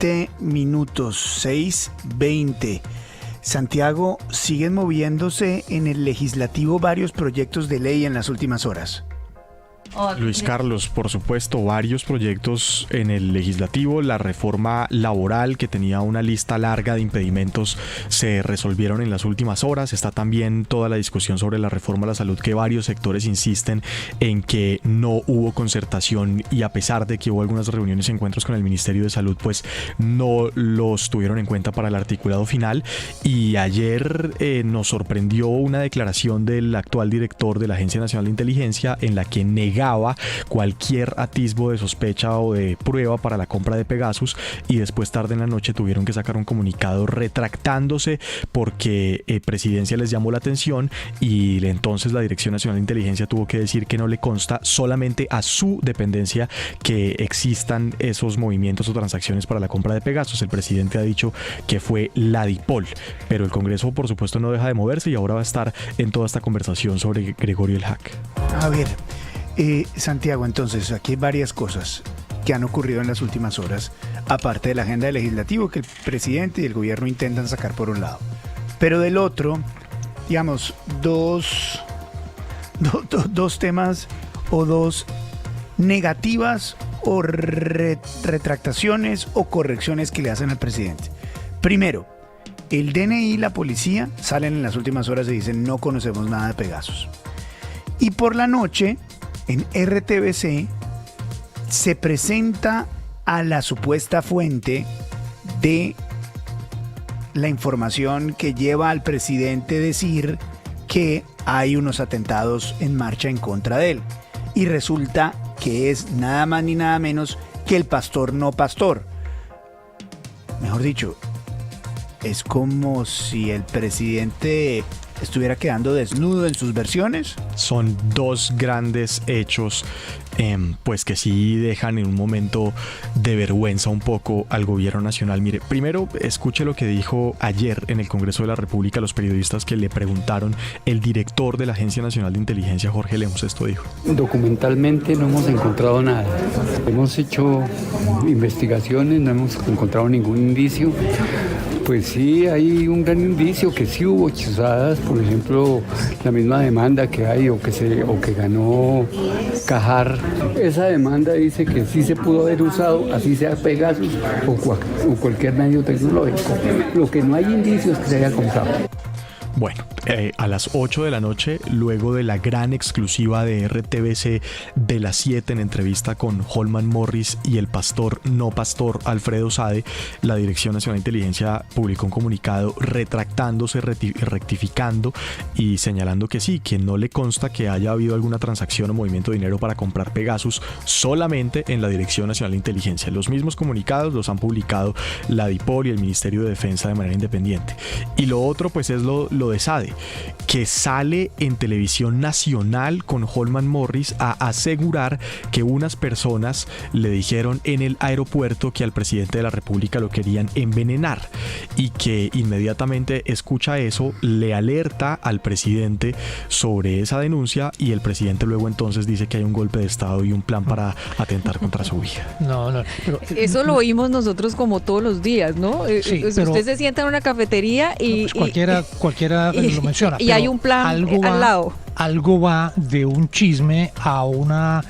7:20, 6:20. Santiago, siguen moviéndose en el legislativo varios proyectos de ley en las últimas horas. Luis Carlos, por supuesto, varios proyectos en el legislativo. La reforma laboral, que tenía una lista larga de impedimentos, se resolvieron en las últimas horas. Está también toda la discusión sobre la reforma a la salud, que varios sectores insisten en que no hubo concertación, y a pesar de que hubo algunas reuniones y encuentros con el Ministerio de Salud, pues no los tuvieron en cuenta para el articulado final. Y ayer nos sorprendió una declaración del actual director de la Agencia Nacional de Inteligencia en la que negaba cualquier atisbo de sospecha o de prueba para la compra de Pegasus, y después, tarde en la noche, tuvieron que sacar un comunicado retractándose porque Presidencia les llamó la atención, y entonces la Dirección Nacional de Inteligencia tuvo que decir que no le consta solamente a su dependencia que existan esos movimientos o transacciones para la compra de Pegasus. El presidente ha dicho que fue la DIPOL, pero el Congreso, por supuesto, no deja de moverse y ahora va a estar en toda esta conversación sobre Gregorio El Hack. A ver, Santiago, entonces aquí hay varias cosas que han ocurrido en las últimas horas, aparte de la agenda del legislativo que el presidente y el gobierno intentan sacar por un lado. Pero del otro, digamos, dos temas o dos negativas o retractaciones o correcciones que le hacen al presidente. Primero, el DNI y la policía salen en las últimas horas y dicen no conocemos nada de Pegasus. Y por la noche, en RTBC, se presenta a la supuesta fuente de la información que lleva al presidente a decir que hay unos atentados en marcha en contra de él. Y resulta que es nada más ni nada menos que el pastor no pastor. Mejor dicho, es como si el presidente estuviera quedando desnudo en sus versiones. Son dos grandes hechos pues que sí dejan en un momento de vergüenza un poco al gobierno nacional. Mire, primero escuche lo que dijo ayer en el Congreso de la República a los periodistas que le preguntaron el director de la Agencia Nacional de Inteligencia, Jorge Lemus. Esto dijo: documentalmente no hemos encontrado nada. Hemos hecho investigaciones, no hemos encontrado ningún indicio. Pues sí, hay un gran indicio que sí hubo chuzadas, por ejemplo, la misma demanda que hay o que ganó Cajar. Esa demanda dice que sí se pudo haber usado, así sea Pegasus o cualquier medio tecnológico. Lo que no hay indicios que se haya comprado. Bueno, a las 8 de la noche, luego de la gran exclusiva de RTBC de las 7 en entrevista con Holman Morris y el pastor no pastor Alfredo Sade, la Dirección Nacional de Inteligencia publicó un comunicado retractándose, rectificando y señalando que sí, que no le consta que haya habido alguna transacción o movimiento de dinero para comprar Pegasus, solamente en la Dirección Nacional de Inteligencia. Los mismos comunicados los han publicado la DIPOL y el Ministerio de Defensa de manera independiente. Y lo otro, pues, es lo de Sade, que sale en televisión nacional con Holman Morris a asegurar que unas personas le dijeron en el aeropuerto que al presidente de la República lo querían envenenar, y que inmediatamente escucha eso, le alerta al presidente sobre esa denuncia, y el presidente luego entonces dice que hay un golpe de Estado y un plan para atentar contra su hija. No, pero, eso lo oímos nosotros como todos los días, ¿no? Sí, pero usted se sienta en una cafetería y... No, pues cualquiera lo menciona. Y hay un plan al lado. Algo va de un chisme a una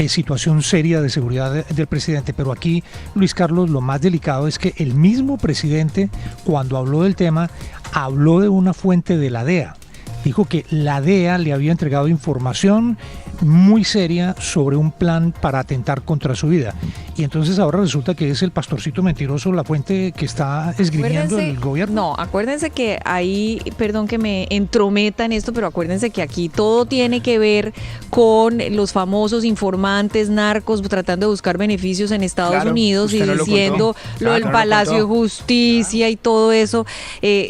situación seria de seguridad del presidente. Pero aquí, Luis Carlos, lo más delicado es que el mismo presidente, cuando habló del tema, habló de una fuente de la DEA. Dijo que la DEA le había entregado información muy seria sobre un plan para atentar contra su vida. Y entonces ahora resulta que es el pastorcito mentiroso la fuente que está esgrimiendo el gobierno. No, acuérdense que ahí, perdón que me entrometa en esto, pero acuérdense que aquí todo tiene que ver con los famosos informantes narcos tratando de buscar beneficios en Estados Unidos y diciendo lo del Palacio de Justicia y todo eso.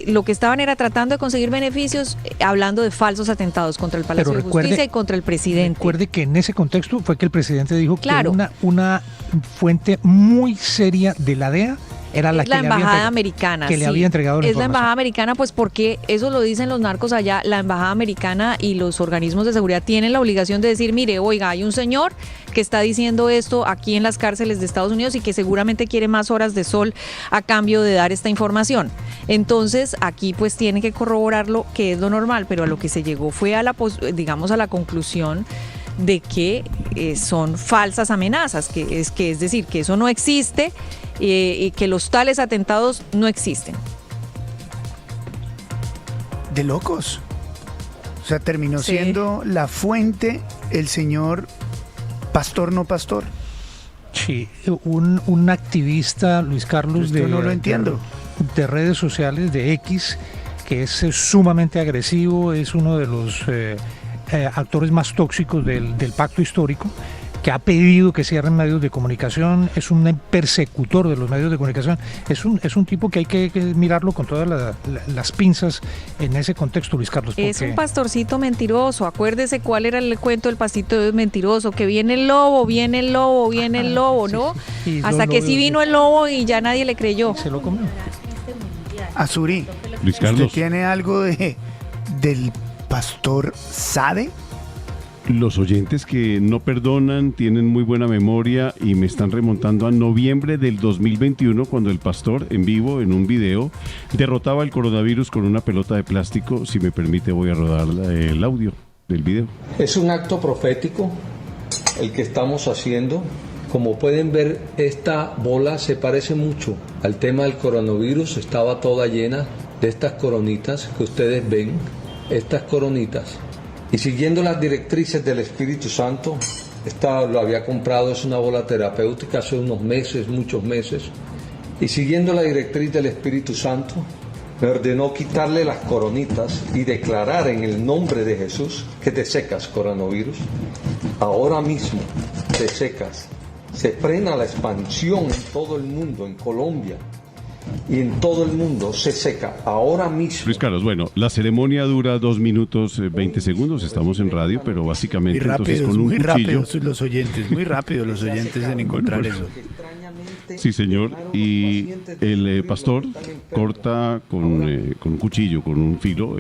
Lo que estaban era tratando de conseguir beneficios, hablando de falsos atentados contra el Palacio de Justicia y contra el presidente. Recuerde que en ese contexto fue que el presidente dijo que una fuente muy seria de la DEA Era la embajada americana. Que le había entregado la información. Es la embajada americana, pues porque eso lo dicen los narcos allá. La embajada americana y los organismos de seguridad tienen la obligación de decir, mire, oiga, hay un señor que está diciendo esto aquí en las cárceles de Estados Unidos y que seguramente quiere más horas de sol a cambio de dar esta información. Entonces, aquí pues tiene que corroborarlo, que es lo normal, pero a lo que se llegó fue a la conclusión de que son falsas amenazas, es decir, que eso no existe y que los tales atentados no existen. De locos. O sea, terminó siendo la fuente el señor pastor no pastor. Sí, un activista, Luis Carlos, no lo entiendo. De redes sociales, de X, que es sumamente agresivo, es uno de los actores más tóxicos del pacto histórico, que ha pedido que cierren medios de comunicación, es un persecutor de los medios de comunicación, es un tipo que hay que mirarlo con todas las pinzas en ese contexto, Luis Carlos. Es un pastorcito mentiroso, acuérdese cuál era el cuento del pastorcito mentiroso, que viene el lobo, ¿no? Sí, hasta que sí vino el lobo y ya nadie le creyó. Se lo comió. Azuri, Luis Carlos, ¿usted tiene algo del pastor Sade? Los oyentes que no perdonan tienen muy buena memoria y me están remontando a noviembre del 2021, cuando el pastor en vivo, en un video, derrotaba el coronavirus con una pelota de plástico. Si me permite, voy a rodar el audio del video. Es un acto profético el que estamos haciendo. Como pueden ver, esta bola se parece mucho al tema del coronavirus. Estaba toda llena de estas coronitas que ustedes ven, estas coronitas. Y siguiendo las directrices del Espíritu Santo, esta lo había comprado, es una bola terapéutica hace unos meses, muchos meses, y siguiendo la directriz del Espíritu Santo, me ordenó quitarle las coronitas y declarar en el nombre de Jesús que te secas, coronavirus. Ahora mismo te secas. Se frena la expansión en todo el mundo, en Colombia. Y en todo el mundo se seca ahora mismo. Luis Carlos, bueno, la ceremonia dura 2 minutos 20 segundos, estamos en radio, pero básicamente entonces con un cuchillo. Muy rápidos los oyentes en encontrar eso. Sí, señor, y el pastor corta con un cuchillo, con un filo,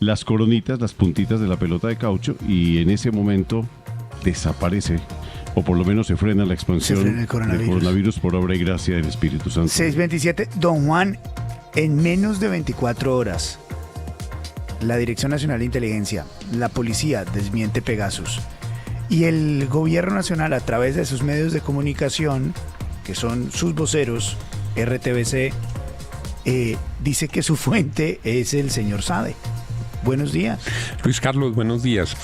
las coronitas, las puntitas de la pelota de caucho, y en ese momento desaparece, o por lo menos se frena la expansión del coronavirus por obra y gracia del Espíritu Santo. 6:27, don Juan, en menos de 24 horas, la Dirección Nacional de Inteligencia, la policía desmiente Pegasus, y el gobierno nacional, a través de sus medios de comunicación, que son sus voceros, RTBC, dice que su fuente es el señor Sade. Buenos días. Luis Carlos, buenos días.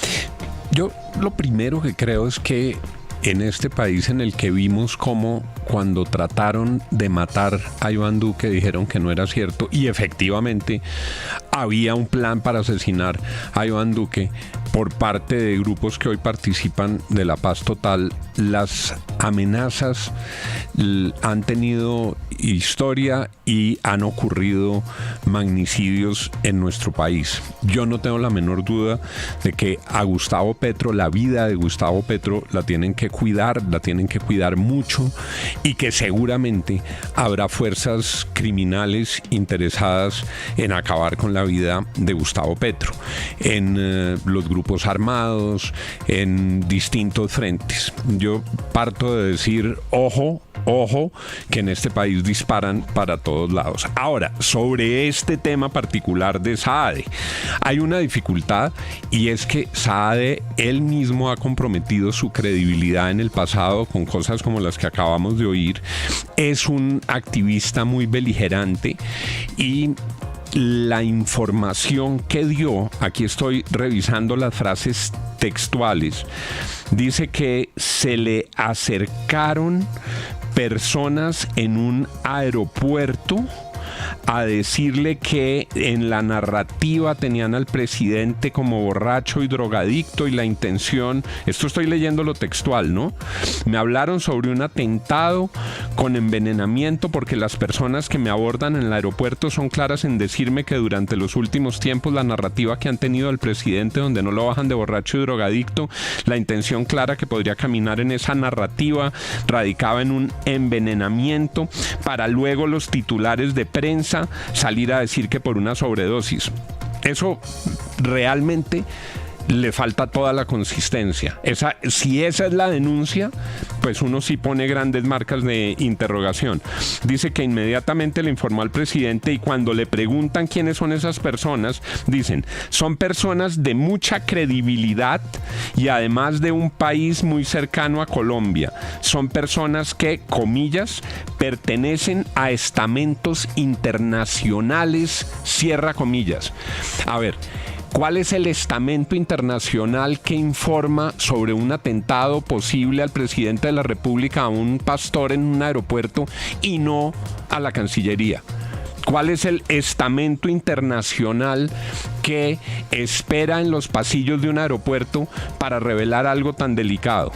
Yo lo primero que creo es que en este país en el que vimos cómo cuando trataron de matar a Iván Duque dijeron que no era cierto, y efectivamente había un plan para asesinar a Iván Duque por parte de grupos que hoy participan de la paz total, las amenazas han tenido historia y han ocurrido magnicidios en nuestro país. Yo no tengo la menor duda de que a Gustavo Petro, la vida de Gustavo Petro la tienen que cuidar mucho, y que seguramente habrá fuerzas criminales interesadas en acabar con la vida de Gustavo Petro, en los grupos armados, en distintos frentes. Yo parto de decir, ojo, que en este país disparan para todos lados. Ahora, sobre este tema particular de Saade, hay una dificultad, y es que Saade él mismo ha comprometido su credibilidad en el pasado con cosas como las que acabamos de oír. Es un activista muy beligerante, y la información que dio, aquí estoy revisando las frases textuales, dice que se le acercaron personas en un aeropuerto a decirle que en la narrativa tenían al presidente como borracho y drogadicto y la intención, esto estoy leyendo lo textual, ¿no? Me hablaron sobre un atentado con envenenamiento porque las personas que me abordan en el aeropuerto son claras en decirme que durante los últimos tiempos la narrativa que han tenido al presidente, donde no lo bajan de borracho y drogadicto, la intención clara que podría caminar en esa narrativa radicaba en un envenenamiento para luego los titulares de prensa salir a decir que por una sobredosis. Eso realmente le falta toda la consistencia. Si esa es la denuncia, pues uno sí pone grandes marcas de interrogación. Dice que inmediatamente le informó al presidente y cuando le preguntan quiénes son esas personas, dicen, son personas de mucha credibilidad y además de un país muy cercano a Colombia. Son personas que, comillas, pertenecen a estamentos internacionales, cierra comillas. A ver, ¿cuál es el estamento internacional que informa sobre un atentado posible al presidente de la República, a un pastor en un aeropuerto y no a la Cancillería? ¿Cuál es el estamento internacional que espera en los pasillos de un aeropuerto para revelar algo tan delicado?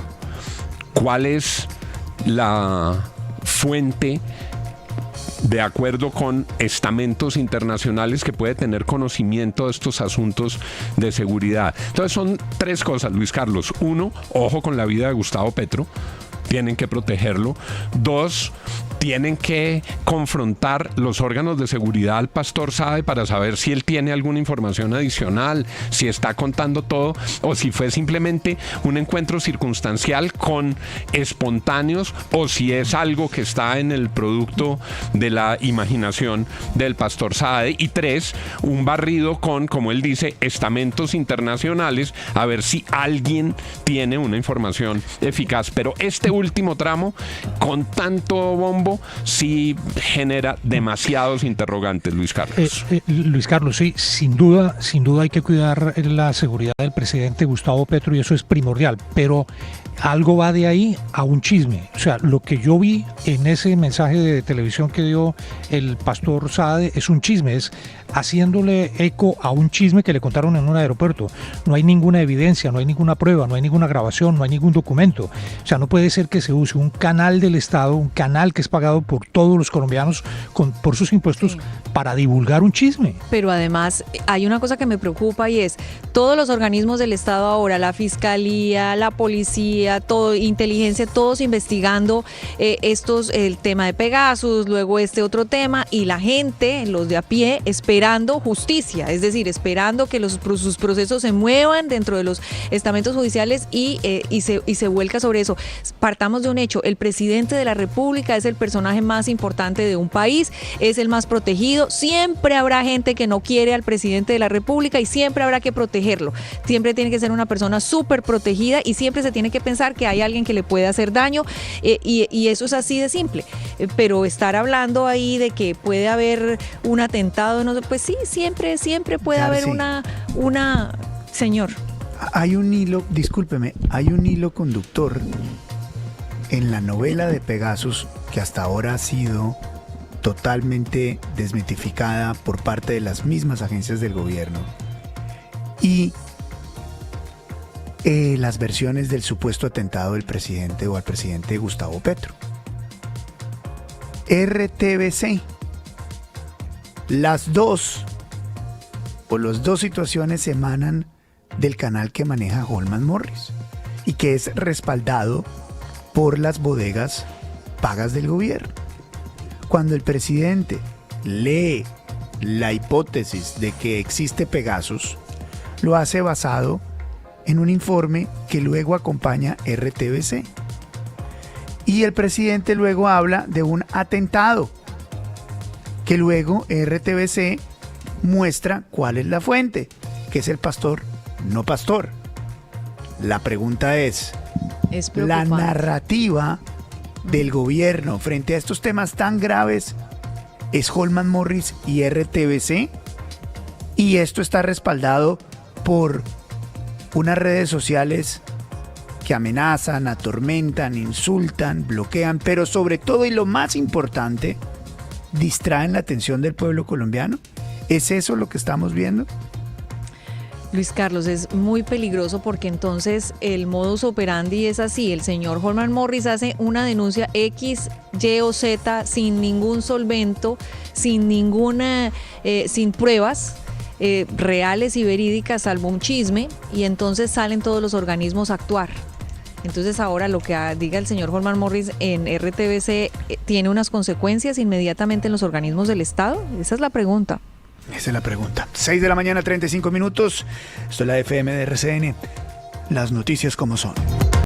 ¿Cuál es la fuente de acuerdo con estamentos internacionales que puede tener conocimiento de estos asuntos de seguridad? Entonces son tres cosas, Luis Carlos. Uno, ojo con la vida de Gustavo Petro, tienen que protegerlo. Dos, tienen que confrontar los órganos de seguridad al pastor Saade para saber si él tiene alguna información adicional, si está contando todo o si fue simplemente un encuentro circunstancial con espontáneos o si es algo que está en el producto de la imaginación del pastor Saade. Y tres, un barrido con, como él dice, estamentos internacionales, a ver si alguien tiene una información eficaz. Pero este último tramo, con tanto bombo, sí genera demasiados interrogantes, Luis Carlos. Luis Carlos, sí, sin duda hay que cuidar la seguridad del presidente Gustavo Petro y eso es primordial, pero algo va de ahí a un chisme. O sea, lo que yo vi en ese mensaje de televisión que dio el pastor Saade es un chisme, es haciéndole eco a un chisme que le contaron en un aeropuerto. No hay ninguna evidencia, no hay ninguna prueba, no hay ninguna grabación, no hay ningún documento. O sea, no puede ser que se use un canal del Estado, un canal que es pagado por todos los colombianos por sus impuestos para divulgar un chisme. Pero además hay una cosa que me preocupa y es todos los organismos del Estado ahora, la Fiscalía, la Policía, todo, inteligencia, todos investigando el tema de Pegasus, luego este otro tema y la gente, los de a pie, esperando justicia, es decir, esperando que sus procesos se muevan dentro de los estamentos judiciales y se vuelca sobre eso. Partamos de un hecho, el presidente de la República es el personaje más importante de un país, es el más protegido, siempre habrá gente que no quiere al presidente de la República y siempre habrá que protegerlo, siempre tiene que ser una persona súper protegida y siempre se tiene que pensar que hay alguien que le puede hacer daño y eso es así de simple, pero estar hablando ahí de que puede haber un atentado, no sé, pues sí, siempre puede claro, haber sí. una señor. Hay un hilo, discúlpeme, hay un hilo conductor en la novela de Pegasus que hasta ahora ha sido totalmente desmitificada por parte de las mismas agencias del gobierno y las versiones del supuesto atentado del presidente o al presidente Gustavo Petro. RTBC, las dos situaciones emanan del canal que maneja Holman Morris y que es respaldado por las bodegas pagas del gobierno. Cuando el presidente lee la hipótesis de que existe Pegasus, lo hace basado en un informe que luego acompaña RTBC. Y el presidente luego habla de un atentado, que luego RTBC muestra cuál es la fuente, que es el pastor, no pastor. La pregunta es la narrativa del gobierno frente a estos temas tan graves es Holman Morris y RTBC, y esto está respaldado por unas redes sociales que amenazan, atormentan, insultan, bloquean, pero sobre todo y lo más importante, distraen la atención del pueblo colombiano? ¿Es eso lo que estamos viendo? Luis Carlos, es muy peligroso porque entonces el modus operandi es así. El señor Holman Morris hace una denuncia X, Y o Z sin ningún solvento, sin pruebas reales y verídicas, salvo un chisme, y entonces salen todos los organismos a actuar. Entonces ahora lo que diga el señor Holman Morris en RTBC tiene unas consecuencias inmediatamente en los organismos del Estado. Esa es la pregunta. Esa es la pregunta. 6 de la mañana, 35 minutos. Esto es la FM de RCN. Las noticias como son.